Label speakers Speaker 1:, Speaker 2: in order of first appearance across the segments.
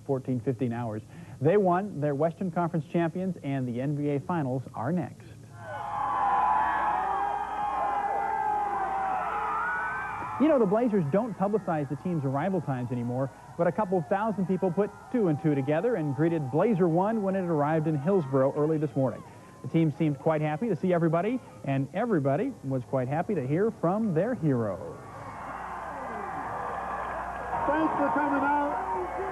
Speaker 1: 14, 15 hours. They won. Their Western Conference champions, and the NBA Finals are next. You know, the Blazers don't publicize the team's arrival times anymore, but a couple thousand people put 2 and 2 together and greeted Blazer 1 when it arrived in Hillsboro early this morning. The team seemed quite happy to see everybody, and everybody was quite happy to hear from their heroes.
Speaker 2: Thanks for coming out.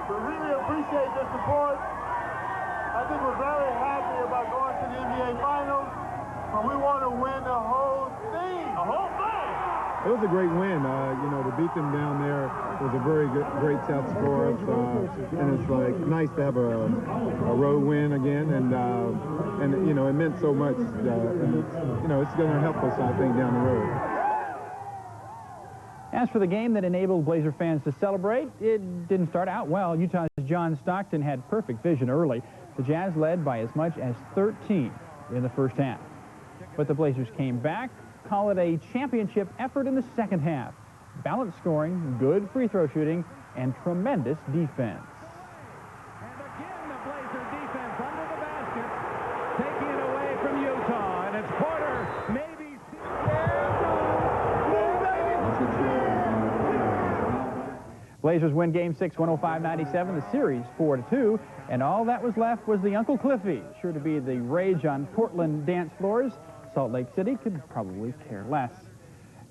Speaker 2: We really appreciate the support. I think we're very happy about going to the NBA Finals, but we want to win the whole thing. The whole thing.
Speaker 3: It was a great win. You know, to beat them down there was a very great test for us, and it's like nice to have a road win again, and you know, it meant so much, and you know, it's going to help us, I think, down the road.
Speaker 1: As for the game that enabled Blazer fans to celebrate, it didn't start out well. Utah's John Stockton had perfect vision early. The Jazz led by as much as 13 in the first half. But the Blazers came back, call it a championship effort in the second half. Balanced scoring, good free throw shooting, and tremendous defense.
Speaker 4: And again, the Blazer defense under the basket, taking it away from Utah, and it's Porter, maybe.
Speaker 1: Blazers win Game 6, 105-97, the series 4-2, and all that was left was the Uncle Cliffy, sure to be the rage on Portland dance floors. Salt Lake City could probably care less.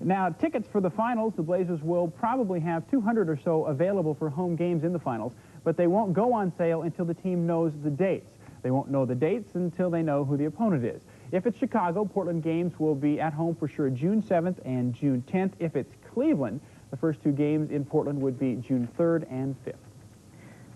Speaker 1: Now, tickets for the finals, the Blazers will probably have 200 or so available for home games in the finals, but they won't go on sale until the team knows the dates. They won't know the dates until they know who the opponent is. If it's Chicago, Portland games will be at home for sure June 7th and June 10th. If it's Cleveland, the first 2 games in Portland would be June 3rd and 5th.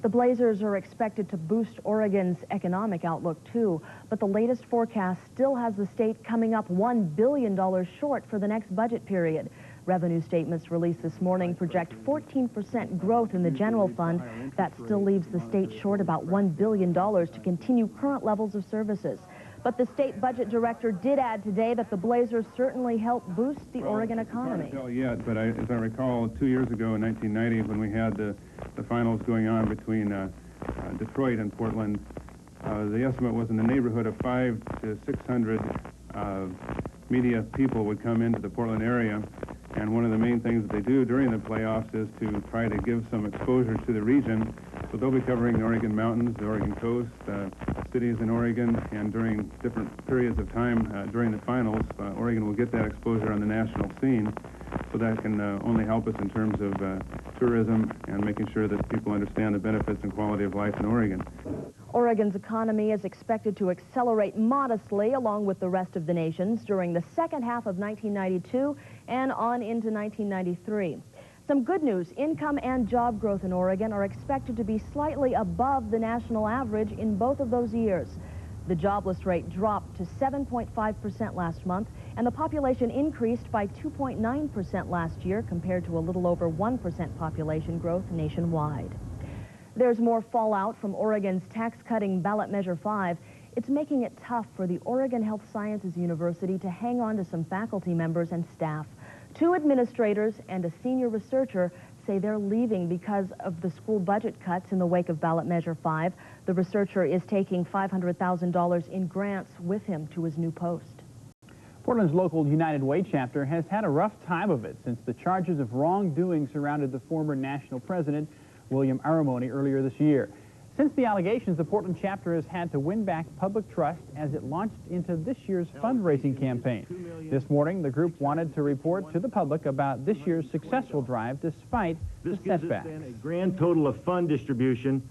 Speaker 5: The Blazers are expected to boost Oregon's economic outlook, too, but the latest forecast still has the state coming up $1 billion short for the next budget period. Revenue statements released this morning project 14% growth in the general fund. That still leaves the state short about $1 billion to continue current levels of services. But the state budget director did add today that the Blazers certainly help boost the Oregon economy.
Speaker 6: It's not tell yet, but as I recall, 2 years ago in 1990, when we had the finals going on between Detroit and Portland, the estimate was in the neighborhood of 500 to 600 media people would come into the Portland area. And one of the main things that they do during the playoffs is to try to give some exposure to the region. So they'll be covering the Oregon mountains, the Oregon coast, cities in Oregon, and during different periods of time during the finals, Oregon will get that exposure on the national scene. So that can only help us in terms of tourism and making sure that people understand the benefits and quality of life in Oregon.
Speaker 5: Oregon's economy is expected to accelerate modestly along with the rest of the nation's during the second half of 1992 and on into 1993. Some good news, income and job growth in Oregon are expected to be slightly above the national average in both of those years. The jobless rate dropped to 7.5% last month, and the population increased by 2.9% last year compared to a little over 1% population growth nationwide. There's more fallout from Oregon's tax-cutting ballot measure 5. It's making it tough for the Oregon Health Sciences University to hang on to some faculty members and staff. 2 administrators and a senior researcher say they're leaving because of the school budget cuts in the wake of ballot measure 5. The researcher is taking $500,000 in grants with him to his new post.
Speaker 1: Portland's local United Way chapter has had a rough time of it since the charges of wrongdoing surrounded the former national president, William Aramoni, earlier this year. Since the allegations, the Portland chapter has had to win back public trust as it launched into this year's fundraising campaign. This morning, the group wanted to report to the public about this year's successful drive despite the setbacks.
Speaker 7: This gives us then a grand total of fund distribution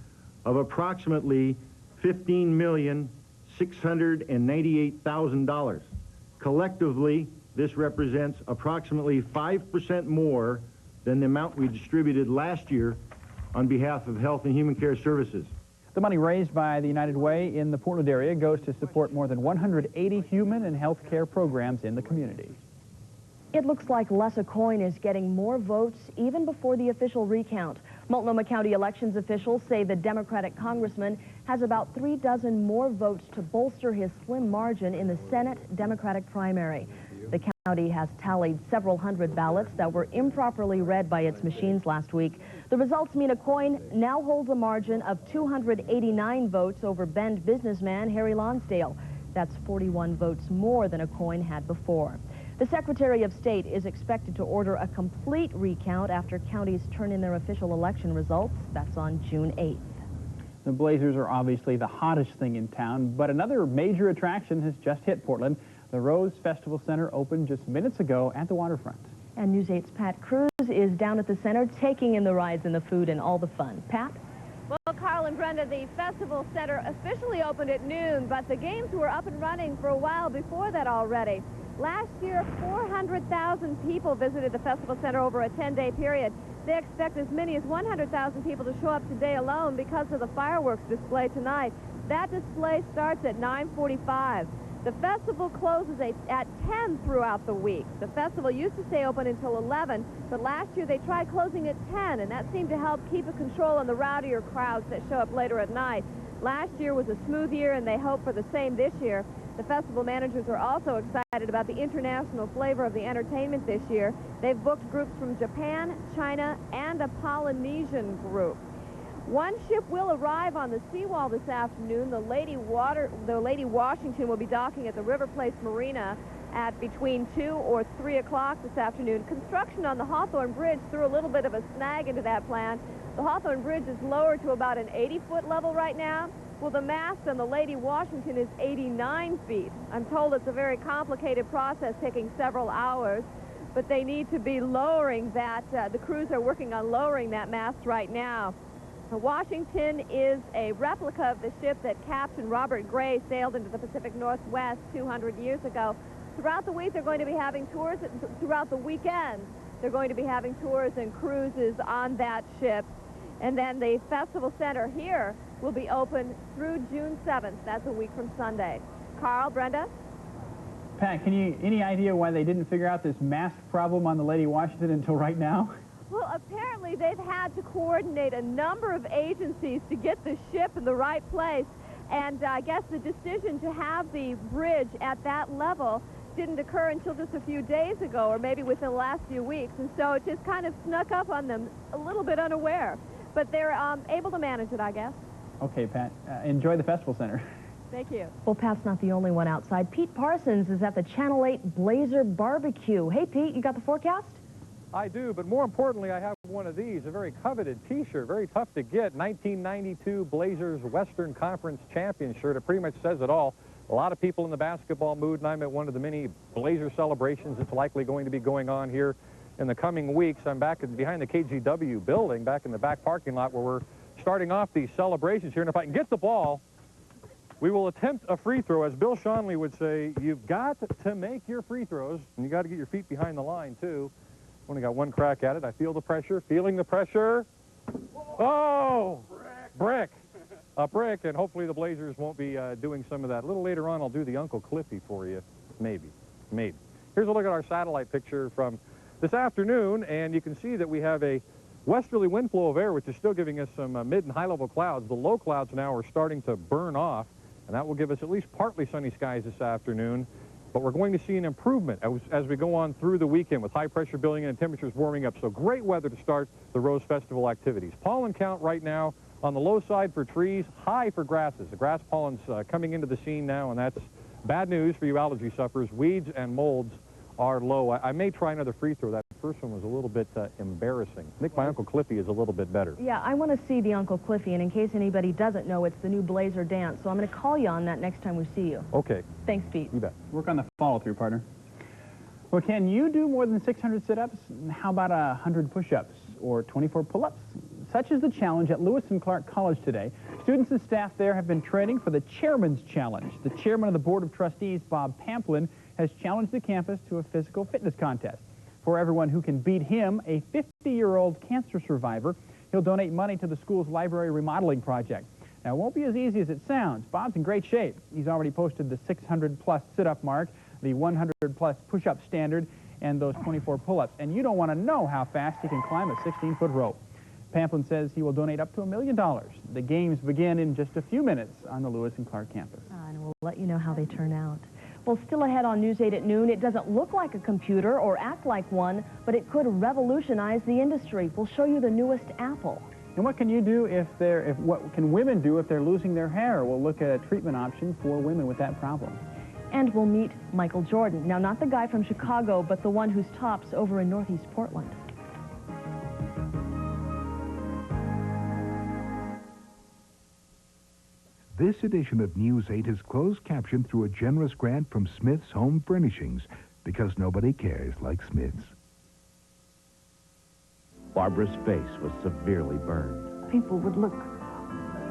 Speaker 7: of approximately $15,698,000. Collectively, this represents approximately 5% more than the amount we distributed last year on behalf of Health and Human Care Services.
Speaker 1: The money raised by the United Way in the Portland area goes to support more than 180 human and health care programs in the community.
Speaker 5: It looks like Les Aucoin is getting more votes even before the official recount. Multnomah County elections officials say the Democratic congressman has about 36 more votes to bolster his slim margin in the Senate Democratic primary. The County has tallied several hundred ballots that were improperly read by its machines last week. The results mean AuCoin now holds a margin of 289 votes over Bend businessman Harry Lonsdale. That's 41 votes more than AuCoin had before. The Secretary of State is expected to order a complete recount after counties turn in their official election results. That's on June 8th.
Speaker 1: The Blazers are obviously the hottest thing in town, but another major attraction has just hit Portland. The Rose Festival Center opened just minutes ago at the waterfront.
Speaker 5: And News 8's Pat Cruz is down at the center taking in the rides and the food and all the fun. Pat?
Speaker 8: Well, Carl and Brenda, the Festival Center officially opened at noon, but the games were up and running for a while before that already. Last year, 400,000 people visited the Festival Center over a 10-day period. They expect as many as 100,000 people to show up today alone because of the fireworks display tonight. That display starts at 9:45. The festival closes at 10 throughout the week. The festival used to stay open until 11, but last year they tried closing at 10, and that seemed to help keep a control on the rowdier crowds that show up later at night. Last year was a smooth year, and they hope for the same this year. The festival managers are also excited about the international flavor of the entertainment this year. They've booked groups from Japan, China, and a Polynesian group. One ship will arrive on the seawall this afternoon. The Lady Washington will be docking at the River Place Marina at between 2 or 3 o'clock this afternoon. Construction on the Hawthorne Bridge threw a little bit of a snag into that plan. The Hawthorne Bridge is lowered to about an 80-foot level right now. Well, the mast on the Lady Washington is 89 feet. I'm told it's a very complicated process taking several hours, but they need to be lowering that. The crews are working on lowering that mast right now. The Washington is a replica of the ship that Captain Robert Gray sailed into the Pacific Northwest 200 years ago. Throughout the week, they're going to be having tours. Throughout the weekend, they're going to be having tours and cruises on that ship. And then the Festival Center here will be open through June 7th. That's a week from Sunday. Carl, Brenda?
Speaker 1: Pat, any idea why they didn't figure out this mast problem on the Lady Washington until right now?
Speaker 8: Well, apparently they've had to coordinate a number of agencies to get the ship in the right place. And I guess the decision to have the bridge at that level didn't occur until just a few days ago, or maybe within the last few weeks. And so it just kind of snuck up on them a little bit unaware. But they're able to manage it, I guess.
Speaker 1: Okay, Pat. Enjoy the Festival Center.
Speaker 8: Thank you.
Speaker 5: Well, Pat's not the only one outside. Pete Parsons is at the Channel 8 Blazer Barbecue. Hey, Pete, you got the forecast?
Speaker 9: I do, but more importantly, I have one of these, a very coveted T-shirt, very tough to get, 1992 Blazers Western Conference champion shirt. It pretty much says it all. A lot of people in the basketball mood, and I'm at one of the many Blazer celebrations that's likely going to be going on here in the coming weeks. I'm back behind the KGW building, back in the back parking lot where we're starting off these celebrations here. And if I can get the ball, we will attempt a free throw. As Bill Schonely would say, you've got to make your free throws, and you got to get your feet behind the line, too. Only got one crack at it. I feel the pressure, feeling the pressure. Oh, brick. A brick, and hopefully the Blazers won't be doing some of that. A little later on, I'll do the Uncle Cliffy for you. Maybe. Here's a look at our satellite picture from this afternoon, and you can see that we have a westerly wind flow of air, which is still giving us some mid and high-level clouds. The low clouds now are starting to burn off, and that will give us at least partly sunny skies this afternoon. But we're going to see an improvement as we go on through the weekend with high pressure building in and temperatures warming up. So great weather to start the Rose Festival activities. Pollen count right now on the low side for trees, high for grasses. The grass pollen's coming into the scene now, and that's bad news for you allergy sufferers. Weeds and molds are low. I may try another free throw. That first one was a little bit embarrassing. I think my Uncle Cliffy is a little bit better.
Speaker 5: Yeah, I want to see the Uncle Cliffy, and in case anybody doesn't know, it's the new Blazer dance, so I'm going to call you on that next time we see you.
Speaker 9: Okay.
Speaker 5: Thanks, Pete.
Speaker 9: You bet.
Speaker 1: Work on the follow-through, partner. Well, can you do more than 600 sit-ups? How about 100 push-ups or 24 pull-ups? Such is the challenge at Lewis and Clark College today. Students and staff there have been training for the Chairman's Challenge. The chairman of the Board of Trustees, Bob Pamplin, has challenged the campus to a physical fitness contest. For everyone who can beat him, a 50-year-old cancer survivor, he'll donate money to the school's library remodeling project. Now, it won't be as easy as it sounds. Bob's in great shape. He's already posted the 600-plus sit-up mark, the 100-plus push-up standard, and those 24 pull-ups. And you don't want to know how fast he can climb a 16-foot rope. Pamplin says he will donate up to $1 million. The games begin in just a few minutes on the Lewis and Clark campus.
Speaker 5: And we'll let you know how they turn out. Well, still ahead on News 8 at noon, it doesn't look like a computer or act like one, but it could revolutionize the industry. We'll show you the newest Apple.
Speaker 1: And what can you do what can women do if they're losing their hair? We'll look at a treatment option for women with that problem.
Speaker 5: And we'll meet Michael Jordan. Now, not the guy from Chicago, but the one who's tops over in Northeast Portland.
Speaker 10: This edition of News 8 is closed captioned through a generous grant from Smith's Home Furnishings, because nobody cares like Smith's.
Speaker 11: Barbara's face was severely burned.
Speaker 12: People would look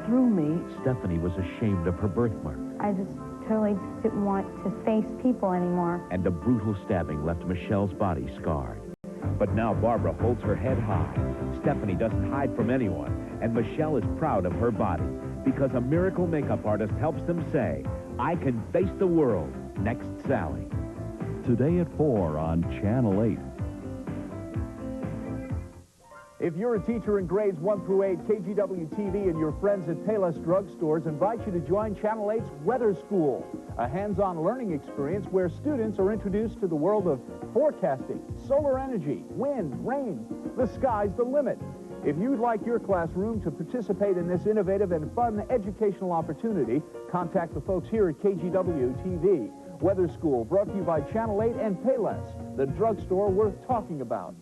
Speaker 12: through me.
Speaker 11: Stephanie was ashamed of her birthmark.
Speaker 13: I just totally didn't want to face people anymore.
Speaker 11: And a brutal stabbing left Michelle's body scarred. But now Barbara holds her head high. Stephanie doesn't hide from anyone, and Michelle is proud of her body, because a miracle makeup artist helps them say, I can face the world. Next, Sally.
Speaker 14: Today at 4 on Channel 8.
Speaker 15: If you're a teacher in grades 1 through 8, KGW TV and your friends at Payless Drugstores invite you to join Channel 8's Weather School, a hands-on learning experience where students are introduced to the world of forecasting, solar energy, wind, rain. The sky's the limit. If you'd like your classroom to participate in this innovative and fun educational opportunity, contact the folks here at KGW TV. Weather School, brought to you by Channel 8 and Payless, the drugstore worth talking about.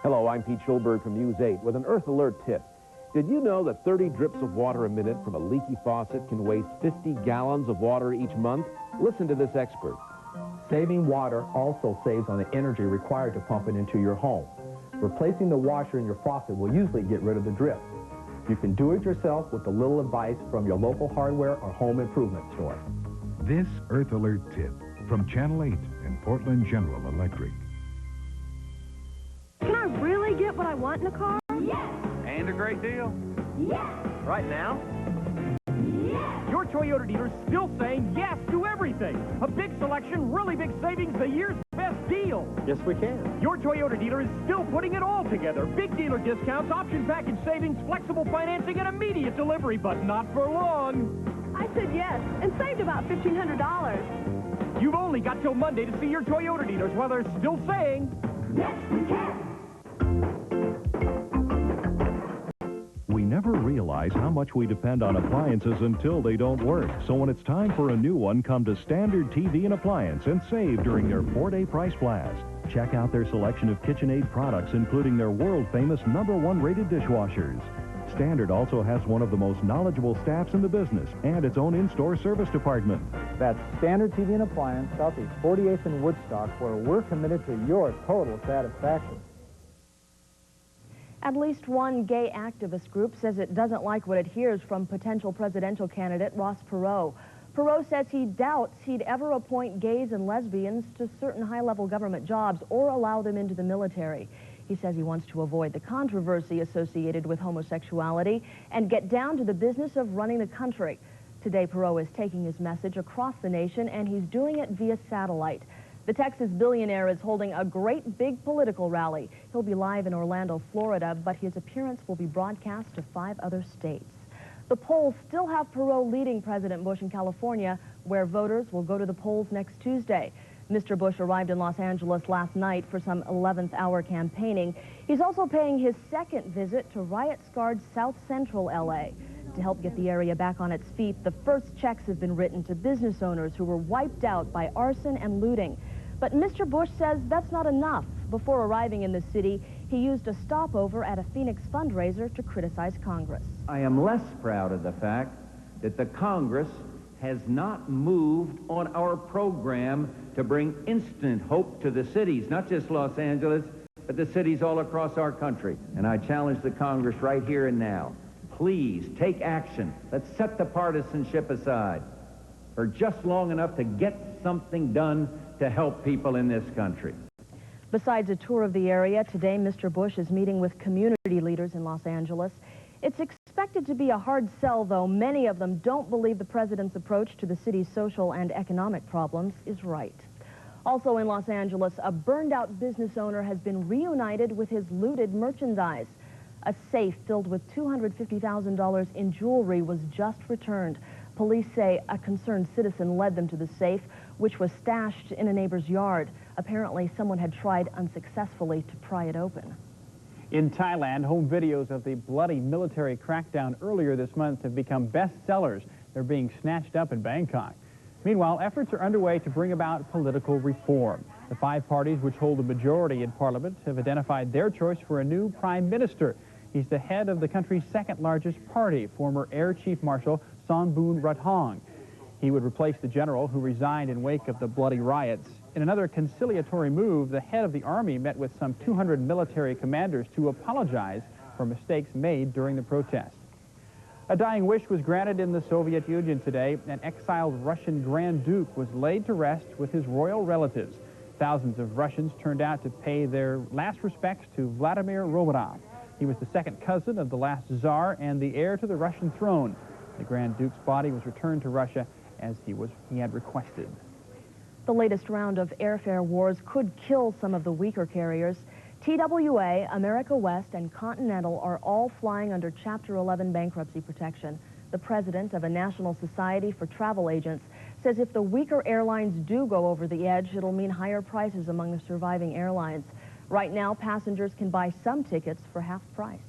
Speaker 16: Hello, I'm Pete Schulberg from News 8 with an Earth Alert tip. Did you know that 30 drips of water a minute from a leaky faucet can waste 50 gallons of water each month? Listen to this expert.
Speaker 17: Saving water also saves on the energy required to pump it into your home. Replacing the washer in your faucet will usually get rid of the drip. You can do it yourself with a little advice from your local hardware or home improvement store.
Speaker 10: This Earth Alert tip from Channel 8 and Portland General Electric.
Speaker 18: Can I really get what I want in a car?
Speaker 4: Yes! And a great deal.
Speaker 18: Yes!
Speaker 4: Right now?
Speaker 18: Yes!
Speaker 4: Your Toyota dealer's still saying yes to everything. A big selection, really big savings, the year's best deal.
Speaker 9: Yes, we can.
Speaker 4: Your Toyota dealer is still putting it all together. Big dealer discounts, option package savings, flexible financing, and immediate delivery, but not for long.
Speaker 18: I said yes, and saved about $1,500.
Speaker 4: You've only got till Monday to see your Toyota dealers while they're still saying
Speaker 18: yes, we can.
Speaker 14: We never realize how much we depend on appliances until they don't work. So when it's time for a new one, come to Standard TV and Appliance and save during their 4-day price blast. Check out their selection of KitchenAid products, including their world-famous #1 rated dishwashers. Standard also has one of the most knowledgeable staffs in the business and its own in-store service department.
Speaker 19: That's Standard TV and Appliance, Southeast 48th and Woodstock, where we're committed to your total satisfaction.
Speaker 5: At least one gay activist group says it doesn't like what it hears from potential presidential candidate Ross Perot. Perot says he doubts he'd ever appoint gays and lesbians to certain high-level government jobs or allow them into the military. He says he wants to avoid the controversy associated with homosexuality and get down to the business of running the country. Today, Perot is taking his message across the nation, and he's doing it via satellite. The Texas billionaire is holding a great big political rally. He'll be live in Orlando, Florida, but his appearance will be broadcast to 5 other states. The polls still have Perot leading President Bush in California, where voters will go to the polls next Tuesday. Mr. Bush arrived in Los Angeles last night for some 11th hour campaigning. He's also paying his second visit to riot-scarred South Central LA. To help get the area back on its feet, the first checks have been written to business owners who were wiped out by arson and looting. But Mr. Bush says that's not enough. Before arriving in the city, he used a stopover at a Phoenix fundraiser to criticize Congress.
Speaker 20: I am less proud of the fact that the Congress has not moved on our program to bring instant hope to the cities, not just Los Angeles, but the cities all across our country. And I challenge the Congress right here and now. Please take action. Let's set the partisanship aside for just long enough to get something done to help people in this country.
Speaker 5: Besides a tour of the area, today Mr. Bush is meeting with community leaders in Los Angeles. It's expected to be a hard sell, though many of them don't believe the president's approach to the city's social and economic problems is right. Also in Los Angeles, a burned-out business owner has been reunited with his looted merchandise. A safe filled with $250,000 in jewelry was just returned. Police say a concerned citizen led them to the safe, which was stashed in a neighbor's yard. Apparently, someone had tried unsuccessfully to pry it open.
Speaker 1: In Thailand, home videos of the bloody military crackdown earlier this month have become bestsellers. They're being snatched up in Bangkok. Meanwhile, efforts are underway to bring about political reform. The 5 parties which hold a majority in parliament have identified their choice for a new prime minister. He's the head of the country's second-largest party, former Air Chief Marshal Sonboon Rathong. He would replace the general who resigned in wake of the bloody riots. In another conciliatory move, the head of the army met with some 200 military commanders to apologize for mistakes made during the protest. A dying wish was granted in the Soviet Union today. An exiled Russian Grand Duke was laid to rest with his royal relatives. Thousands of Russians turned out to pay their last respects to Vladimir Romanov. He was the second cousin of the last Tsar and the heir to the Russian throne. The Grand Duke's body was returned to Russia as he had requested.
Speaker 5: The latest round of airfare wars could kill some of the weaker carriers. TWA, America West, and Continental are all flying under Chapter 11 bankruptcy protection. The president of a National Society for Travel Agents says if the weaker airlines do go over the edge, it'll mean higher prices among the surviving airlines. Right now, passengers can buy some tickets for half price.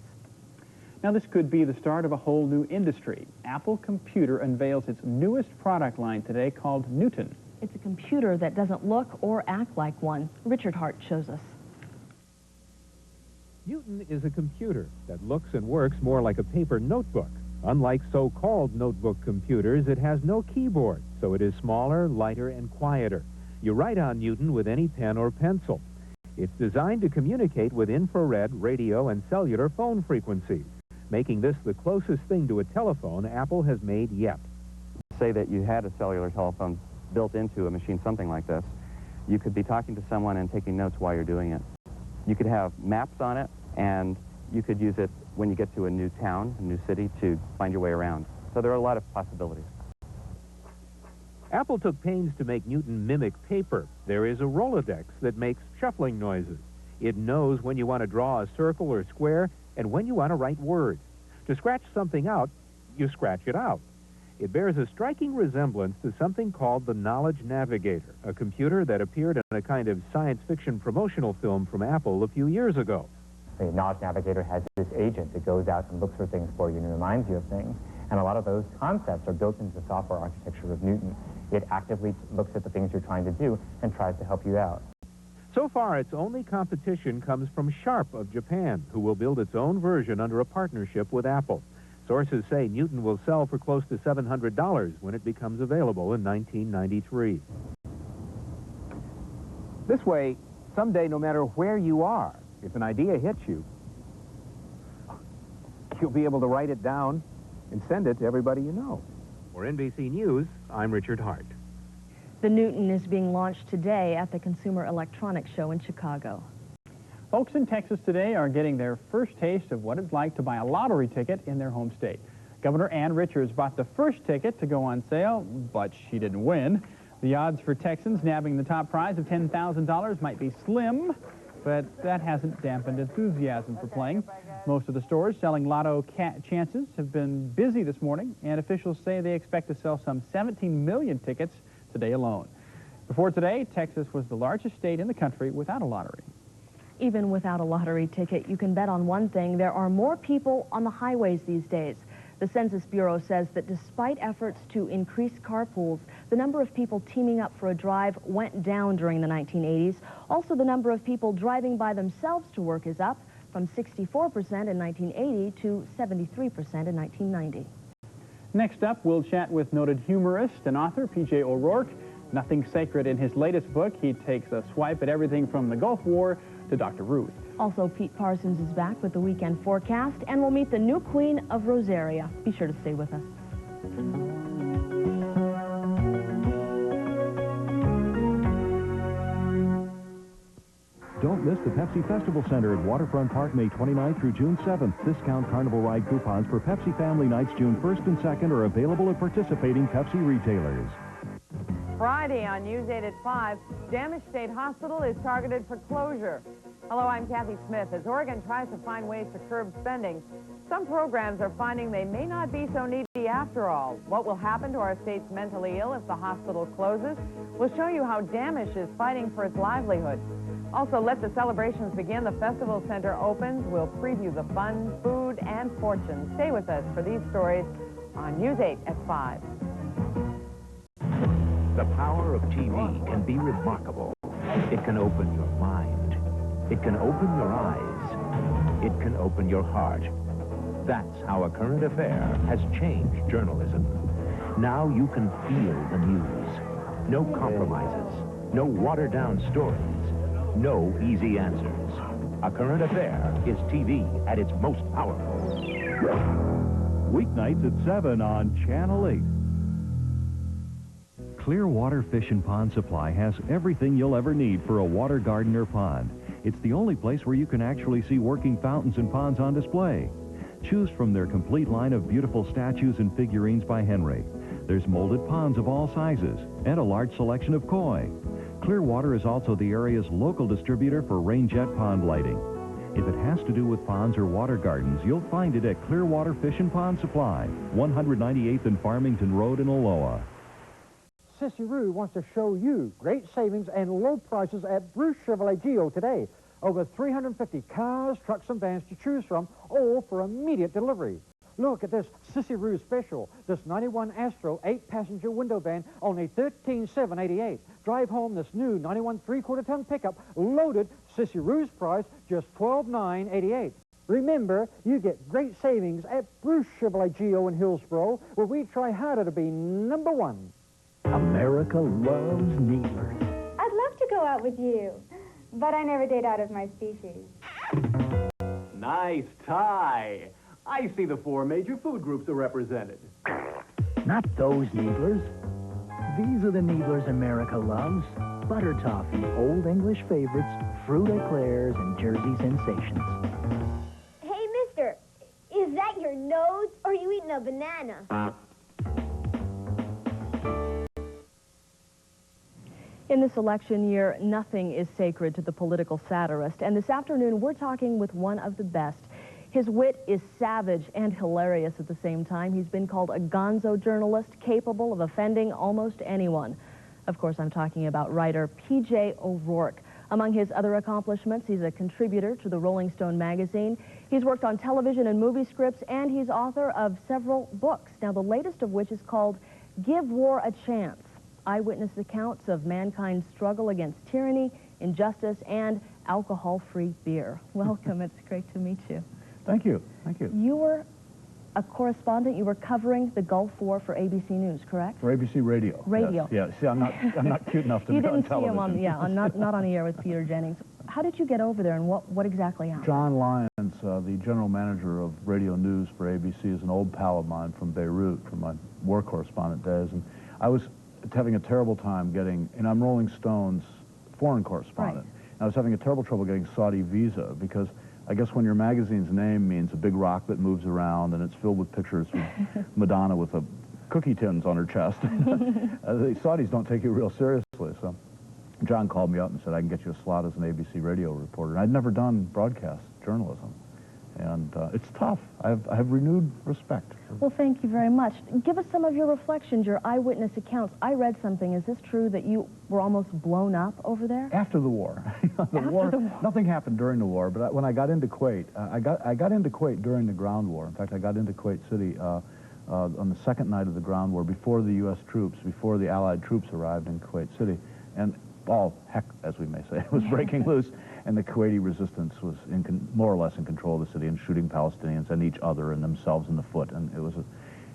Speaker 1: Now, this could be the start of a whole new industry. Apple Computer unveils its newest product line today called Newton.
Speaker 5: It's a computer that doesn't look or act like one. Richard Hart shows us.
Speaker 21: Newton is a computer that looks and works more like a paper notebook. Unlike so-called notebook computers, it has no keyboard, so it is smaller, lighter, and quieter. You write on Newton with any pen or pencil. It's designed to communicate with infrared, radio, and cellular phone frequencies, making this the closest thing to a telephone Apple has made yet.
Speaker 22: Say that you had a cellular telephone built into a machine, something like this. You could be talking to someone and taking notes while you're doing it. You could have maps on it, and you could use it when you get to a new town, a new city, to find your way around. So there are a lot of possibilities.
Speaker 21: Apple took pains to make Newton mimic paper. There is a Rolodex that makes shuffling noises. It knows when you want to draw a circle or square and when you want to write words. To scratch something out, you scratch it out. It bears a striking resemblance to something called the Knowledge Navigator, a computer that appeared in a kind of science fiction promotional film from Apple a few years ago.
Speaker 23: The Knowledge Navigator has this agent that goes out and looks for things for you and reminds you of things. And a lot of those concepts are built into the software architecture of Newton. It actively looks at the things you're trying to do and tries to help you out.
Speaker 21: So far, its only competition comes from Sharp of Japan, who will build its own version under a partnership with Apple. Sources say Newton will sell for close to $700 when it becomes available in 1993.
Speaker 15: This way, someday, no matter where you are, if an idea hits you, you'll be able to write it down and send it to everybody you know.
Speaker 21: For NBC News, I'm Richard Hart.
Speaker 5: The Newton is being launched today at the Consumer Electronics Show in Chicago.
Speaker 1: Folks in Texas today are getting their first taste of what it's like to buy a lottery ticket in their home state. Governor Ann Richards bought the first ticket to go on sale, but she didn't win. The odds for Texans nabbing the top prize of $10,000 might be slim, but that hasn't dampened enthusiasm for playing. Most of the stores selling lotto chances have been busy this morning, and officials say they expect to sell some 17 million tickets today alone. Before today, Texas was the largest state in the country without a lottery.
Speaker 5: Even without a lottery ticket, you can bet on one thing: there are more people on the highways these days. The Census Bureau says that despite efforts to increase carpools, the number of people teaming up for a drive went down during the 1980s. Also, the number of people driving by themselves to work is up from 64% in 1980 to 73% in 1990.
Speaker 1: Next up, we'll chat with noted humorist and author P.J. O'Rourke. Nothing sacred in his latest book. He takes a swipe at everything from the Gulf War to Dr. Ruth.
Speaker 5: Also, Pete Parsons is back with the weekend forecast, and we'll meet the new queen of Rosaria. Be sure to stay with us.
Speaker 14: Don't miss the Pepsi Festival Center at Waterfront Park May 29th through June 7th. Discount Carnival Ride coupons for Pepsi Family Nights June 1st and 2nd are available at participating Pepsi retailers.
Speaker 24: Friday on News 8 at 5, Damage State Hospital is targeted for closure. Hello, I'm Kathy Smith. As Oregon tries to find ways to curb spending, Some programs are finding they may not be so needy after all. What will happen to our state's mentally ill if the hospital closes? We'll show you how Damish is fighting for its livelihood. Also, let the celebrations begin. The Festival Center opens. We'll preview the fun, food, and fortune. Stay with us for these stories on News 8 at 5.
Speaker 11: The power of TV can be remarkable. It can open your mind. It can open your eyes. It can open your heart. That's how a current affair has changed journalism. Now you can feel the news. No compromises. No watered-down stories. No easy answers. A current affair is TV at its most powerful.
Speaker 14: Weeknights at 7 on Channel 8. Clearwater Fish and Pond Supply has everything you'll ever need for a water garden or pond. It's the only place where you can actually see working fountains and ponds on display. Choose from their complete line of beautiful statues and figurines by Henry. There's molded ponds of all sizes and a large selection of koi. Clearwater is also the area's local distributor for rainjet pond lighting. If it has to do with ponds or water gardens, you'll find it at Clearwater Fish and Pond Supply, 198th and Farmington Road in Aloha.
Speaker 19: Sissy Rue wants to show you great savings and low prices at Bruce Chevrolet Geo today. Over 350 cars, trucks, and vans to choose from, all for immediate delivery. Look at this Sissy Rue special. This 91 Astro 8-passenger window van, only $13,788. Drive home this new 91 3/4-ton pickup, loaded. Sissy Rue's price, just $12,988. Remember, you get great savings at Bruce Chevrolet Geo in Hillsboro, where we try harder to be number one.
Speaker 2: America loves Needlers.
Speaker 13: I'd love to go out with you, but I never date out of my species.
Speaker 3: Nice tie. I see the 4 major food groups are represented.
Speaker 2: Not those Needlers. These are the Needlers America loves. Butter toffee, Old English favorites, fruit eclairs, and Jersey sensations.
Speaker 6: Hey, mister, is that your nose, or are you eating a banana?
Speaker 5: In this election year, nothing is sacred to the political satirist, and this afternoon we're talking with one of the best. His wit is savage and hilarious at the same time. He's been called a gonzo journalist capable of offending almost anyone. Of course, I'm talking about writer P.J. O'Rourke. Among his other accomplishments, he's a contributor to the Rolling Stone magazine. He's worked on television and movie scripts, and he's author of several books. Now, the latest of which is called Give War a Chance: Eyewitness Accounts of Mankind's Struggle Against Tyranny, Injustice, and Alcohol-Free Beer. Welcome. It's great to meet you.
Speaker 7: Thank you. Thank you.
Speaker 5: You were a correspondent. You were covering the Gulf War for ABC News, correct?
Speaker 7: For ABC Radio.
Speaker 5: Radio.
Speaker 7: Yes. Yeah. See, I'm not cute enough to
Speaker 5: you
Speaker 7: be on
Speaker 5: didn't see
Speaker 7: television.
Speaker 5: him on, not on the air with Peter Jennings. How did you get over there, and what exactly happened?
Speaker 7: John Lyons, the general manager of radio news for ABC, is an old pal of mine from Beirut, from my war correspondent days, and I was having a terrible time getting, and I'm Rolling Stone's foreign correspondent.
Speaker 5: Right.
Speaker 7: And I was having a terrible trouble getting Saudi visa because I guess when your magazine's name means a big rock that moves around and it's filled with pictures of Madonna with a cookie tins on her chest, the Saudis don't take you real seriously. So John called me up and said, I can get you a slot as an ABC radio reporter. And I'd never done broadcast journalism. And it's tough. I have renewed respect.
Speaker 5: Well, thank you very much. Give us some of your reflections, your eyewitness accounts. I read something. Is this true that you were almost blown up over there?
Speaker 7: After the war. The war. Nothing happened during the war, but when I got into Kuwait, I got into Kuwait during the ground war. In fact, I got into Kuwait City on the second night of the ground war, before the U.S. troops, before the Allied troops arrived in Kuwait City. And all heck, as we may say, was breaking loose, and the Kuwaiti resistance was more or less in control of the city and shooting Palestinians and each other and themselves in the foot. And it was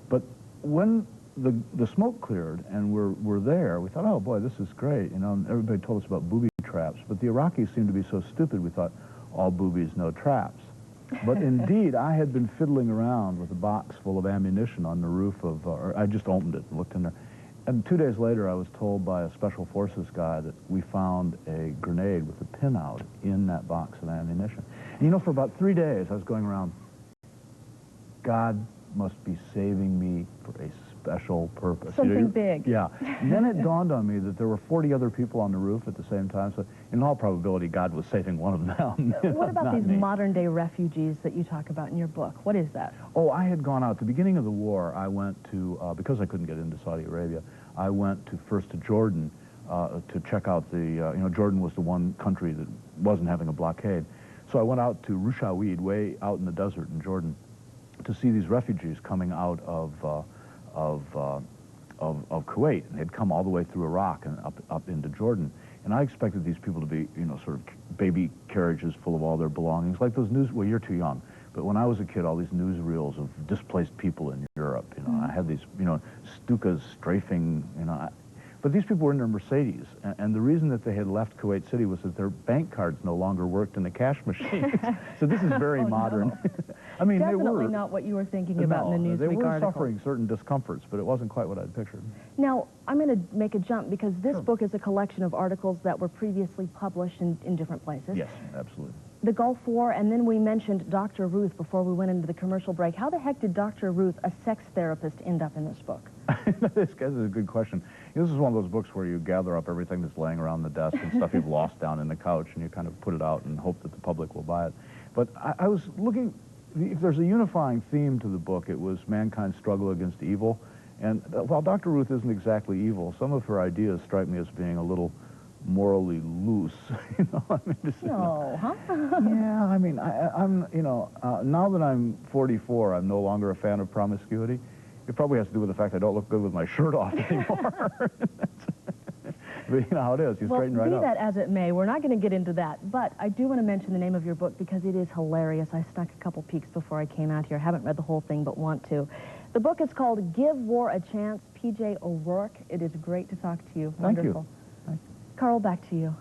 Speaker 7: but when the smoke cleared and we're there, we thought, oh boy, this is great, you know. And everybody told us about booby traps, but the Iraqis seemed to be so stupid. We thought, all boobies, no traps. But indeed, I had been fiddling around with a box full of ammunition on the roof of, or I just opened it and looked in there. And 2 days later, I was told by a special forces guy that we found a grenade with a pin out in that box of ammunition. And you know, for about 3 days, I was going around, God must be saving me for a special purpose.
Speaker 5: Something big.
Speaker 7: Yeah. And then it dawned on me that there were 40 other people on the roof at the same time, so in all probability, God was saving one of them.
Speaker 5: What about these
Speaker 7: me.
Speaker 5: modern-day refugees that you talk about in your book? What is that?
Speaker 7: Oh, I had gone out. At the beginning of the war, I went to, because I couldn't get into Saudi Arabia, I went first to Jordan to check out the, Jordan was the one country that wasn't having a blockade. So I went out to Rushaweed, way out in the desert in Jordan, to see these refugees coming out of Kuwait, and they'd come all the way through Iraq and up into Jordan. And I expected these people to be, sort of baby carriages full of all their belongings, like those well, you're too young. But when I was a kid, all these newsreels of displaced people in Europe, I had these, Stukas strafing, but these people were in their Mercedes, and the reason that they had left Kuwait City was that their bank cards no longer worked in the cash machines. So this is very modern.
Speaker 5: No.
Speaker 7: I mean,
Speaker 5: definitely not what you were thinking about in the Newsweek
Speaker 7: article. They were
Speaker 5: article.
Speaker 7: suffering certain discomforts, but it wasn't quite what I'd pictured.
Speaker 5: Now, I'm going to make a jump because this book is a collection of articles that were previously published in different places.
Speaker 7: Yes, absolutely.
Speaker 5: The Gulf War, and then we mentioned Dr. Ruth before we went into the commercial break. How the heck did Dr. Ruth, a sex therapist, end up in this book?
Speaker 7: This is a good question. This is one of those books where you gather up everything that's laying around the desk and stuff you've lost down in the couch, and you kind of put it out and hope that the public will buy it. But I was looking, if there's a unifying theme to the book, it was mankind's struggle against evil. And while Dr. Ruth isn't exactly evil, some of her ideas strike me as being a little morally loose,
Speaker 5: No, huh?
Speaker 7: Yeah, I mean, I'm, now that I'm 44, I'm no longer a fan of promiscuity. It probably has to do with the fact I don't look good with my shirt off anymore. But you know how it is. You straighten right up.
Speaker 5: Be that as it may, we're not going to get into that. But I do want to mention the name of your book because it is hilarious. I snuck a couple peeks before I came out here. Haven't read the whole thing, but want to. The book is called Give War a Chance, P.J. O'Rourke. It is great to talk to you.
Speaker 7: Thank
Speaker 5: Wonderful.
Speaker 7: you.
Speaker 5: Carl, back to you.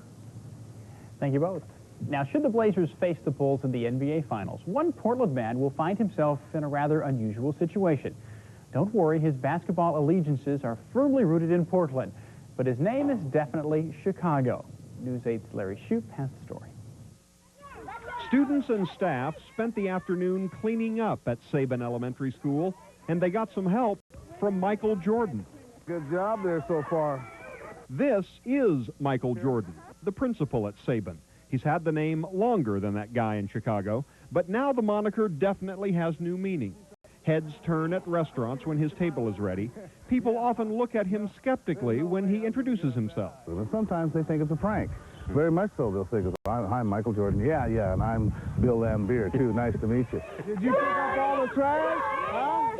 Speaker 1: Thank you both. Now, should the Blazers face the Bulls in the NBA Finals, one Portland man will find himself in a rather unusual situation. Don't worry, his basketball allegiances are firmly rooted in Portland, but his name is definitely Chicago. News 8's Larry Shoup has the story.
Speaker 8: Students and staff spent the afternoon cleaning up at Sabin Elementary School, and they got some help from Michael Jordan.
Speaker 12: Good job there so far.
Speaker 8: This is Michael Jordan, the principal at Sabin. He's had the name longer than that guy in Chicago, but now the moniker definitely has new meaning. Heads turn at restaurants when his table is ready. People often look at him skeptically when he introduces himself.
Speaker 12: Sometimes they think it's a prank. Very much so. They'll think, I'm Michael Jordan. Yeah, and I'm Bill Lambier, too. Nice to meet you. Did you pick up all the trash? Huh?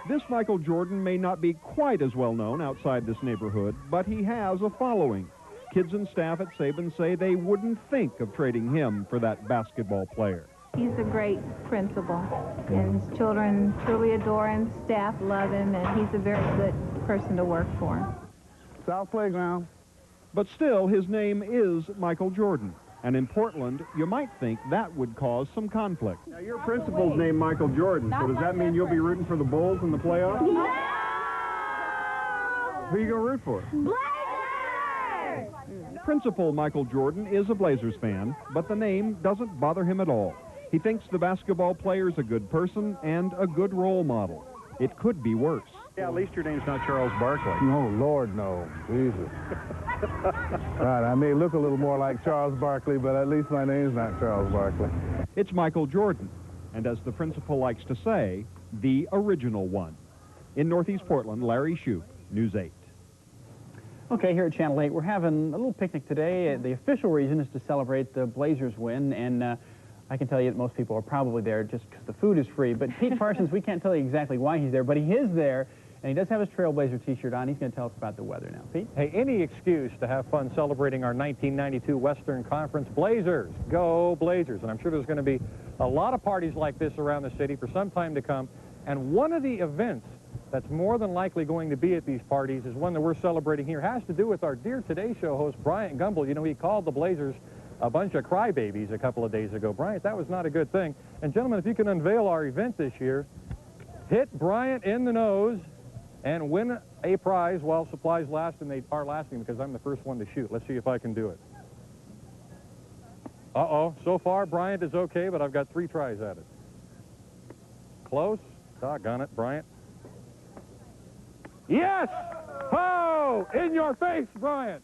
Speaker 8: This Michael Jordan may not be quite as well known outside this neighborhood, but he has a following. Kids and staff at Sabin say they wouldn't think of trading him for that basketball player.
Speaker 16: He's a great principal, and his children truly adore him, staff love him, and he's a very good person to work for.
Speaker 12: South Playground.
Speaker 8: But still, his name is Michael Jordan, and in Portland, you might think that would cause some conflict.
Speaker 17: Now, your principal's named Michael Jordan, so does that mean you'll be rooting for the Bulls in the playoffs?
Speaker 16: No!
Speaker 17: Who are you going to root for?
Speaker 16: Blazers!
Speaker 8: Principal Michael Jordan is a Blazers fan, but the name doesn't bother him at all. He thinks the basketball player's a good person and a good role model. It could be worse.
Speaker 17: Yeah, at least your name's not Charles Barkley.
Speaker 12: No, Lord, no. Jesus. Right, I may look a little more like Charles Barkley, but at least my name's not Charles Barkley.
Speaker 8: It's Michael Jordan, and as the principal likes to say, the original one. In Northeast Portland, Larry Shoup, News 8.
Speaker 1: Okay, here at Channel 8, we're having a little picnic today. The official reason is to celebrate the Blazers win, and I can tell you that most people are probably there just because the food is free. But Pete Parsons, we can't tell you exactly why he's there, but he is there, and he does have his Trailblazer T-shirt on. He's going to tell us about the weather now. Pete?
Speaker 9: Hey, any excuse to have fun celebrating our 1992 Western Conference Blazers. Go Blazers. And I'm sure there's going to be a lot of parties like this around the city for some time to come. And one of the events that's more than likely going to be at these parties is one that we're celebrating here. It has to do with our dear Today Show host, Bryant Gumbel. You know, he called the Blazers a bunch of crybabies a couple of days ago. Bryant, that was not a good thing. And gentlemen, if you can unveil our event this year, hit Bryant in the nose and win a prize while supplies last, and they are lasting because I'm the first one to shoot. Let's see if I can do it. Uh-oh. So far, Bryant is okay, but I've got 3 tries at it. Close. Doggone it, Bryant. Yes! Oh, in your face, Bryant.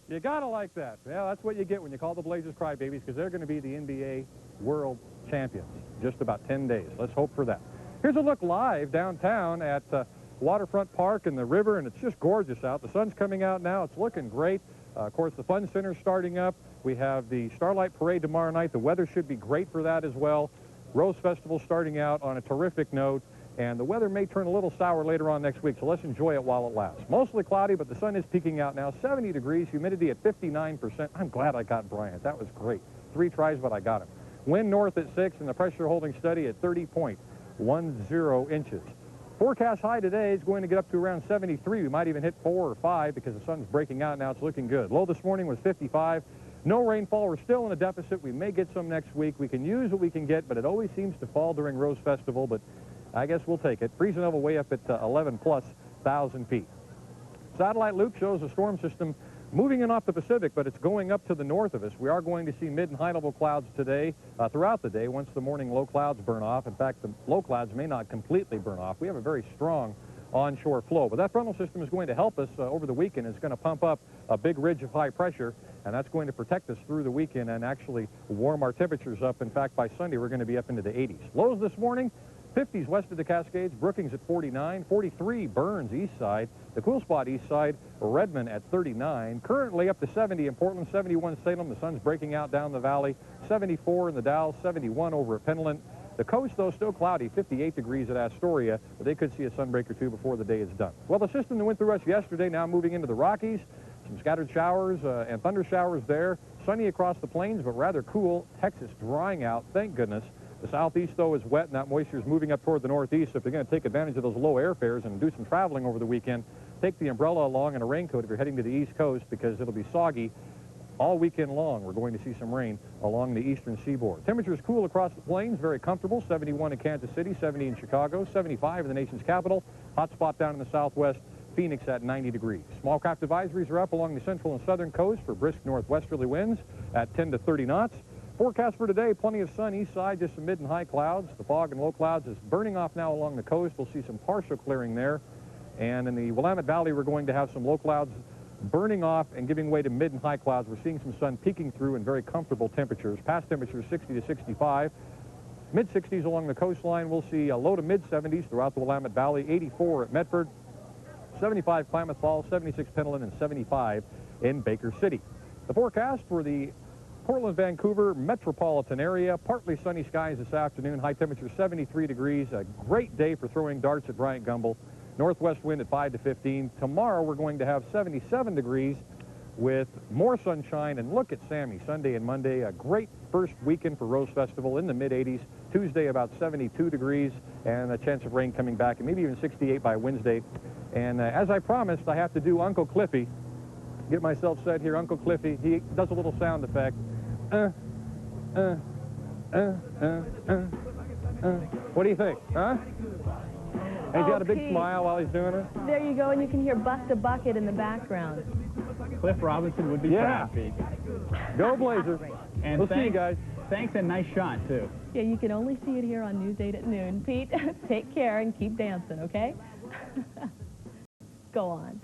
Speaker 9: You gotta like that. Yeah, that's what you get when you call the Blazers crybabies, because they're going to be the NBA World Champions in just about 10 days. Let's hope for that. Here's a look live downtown at Waterfront Park and the river, and it's just gorgeous out. The sun's coming out now. It's looking great. Of course, the Fun Center's starting up. We have the Starlight Parade tomorrow night. The weather should be great for that as well. Rose Festival starting out on a terrific note. And the weather may turn a little sour later on next week, so let's enjoy it while it lasts. Mostly cloudy, but the sun is peeking out now. 70 degrees, humidity at 59%. I'm glad I got Bryant. That was great. 3 tries, but I got him. Wind north at 6, and the pressure holding steady at 30.10 inches. Forecast high today is going to get up to around 73. We might even hit 4 or 5 because the sun's breaking out now. It's looking good. Low this morning was 55. No rainfall. We're still in a deficit. We may get some next week. We can use what we can get, but it always seems to fall during Rose Festival, but I guess we'll take it. Freezing level way up at 11,000+ feet. Satellite Luke shows a storm system moving in off the Pacific, but it's going up to the north of us. We are going to see mid and high level clouds today, throughout the day, once the morning low clouds burn off. In fact, the low clouds may not completely burn off. We have a very strong onshore flow, but that frontal system is going to help us over the weekend. It's going to pump up a big ridge of high pressure, and that's going to protect us through the weekend and actually warm our temperatures up. In fact, by Sunday, we're going to be up into the 80s. Lows this morning, 50s west of the Cascades, Brookings at 49, 43 Burns east side, the cool spot east side, Redmond at 39, currently up to 70 in Portland, 71 Salem, the sun's breaking out down the valley, 74 in the Dalles, 71 over at Penland. The coast, though, still cloudy, 58 degrees at Astoria, but they could see a sunbreak or two before the day is done. Well, the system that went through us yesterday now moving into the Rockies, some scattered showers and thunder showers there, sunny across the plains, but rather cool. Texas drying out, thank goodness. The southeast, though, is wet, and that moisture is moving up toward the northeast. So if you're going to take advantage of those low airfares and do some traveling over the weekend, take the umbrella along and a raincoat if you're heading to the East Coast, because it'll be soggy all weekend long. We're going to see some rain along the eastern seaboard. Temperatures cool across the plains, very comfortable. 71 in Kansas City, 70 in Chicago, 75 in the nation's capital. Hot spot down in the southwest, Phoenix at 90 degrees. Small craft advisories are up along the central and southern coast for brisk northwesterly winds at 10 to 30 knots. Forecast for today, plenty of sun east side, just some mid and high clouds. The fog and low clouds is burning off now along the coast. We'll see some partial clearing there. And in the Willamette Valley, we're going to have some low clouds burning off and giving way to mid and high clouds. We're seeing some sun peeking through and very comfortable temperatures. Past temperatures 60 to 65. Mid-60s along the coastline. We'll see a low to mid-70s throughout the Willamette Valley. 84 at Medford, 75 Klamath Falls, 76 Pendleton, and 75 in Baker City. The forecast for the Portland, Vancouver metropolitan area, partly sunny skies this afternoon. High temperature 73 degrees. A great day for throwing darts at Bryant Gumbel. Northwest wind at 5 to 15. Tomorrow we're going to have 77 degrees with more sunshine. And look at Sammy, Sunday and Monday. A great first weekend for Rose Festival in the mid-80s. Tuesday about 72 degrees and a chance of rain coming back, and maybe even 68 by Wednesday. And as I promised, I have to do Uncle Cliffy. Get myself set here. Uncle Cliffy, he does a little sound effect. What do you think, huh? He's got a big smile while he's doing it.
Speaker 5: There you go, and you can hear Bust a Bucket in the background.
Speaker 1: Cliff Robinson would be proud, Pete.
Speaker 9: Go Blazers.
Speaker 1: And
Speaker 9: we'll see you guys.
Speaker 1: Thanks, and nice shot, too.
Speaker 5: Yeah, you can only see it here on News 8 at noon. Pete, take care and keep dancing, okay? Go on.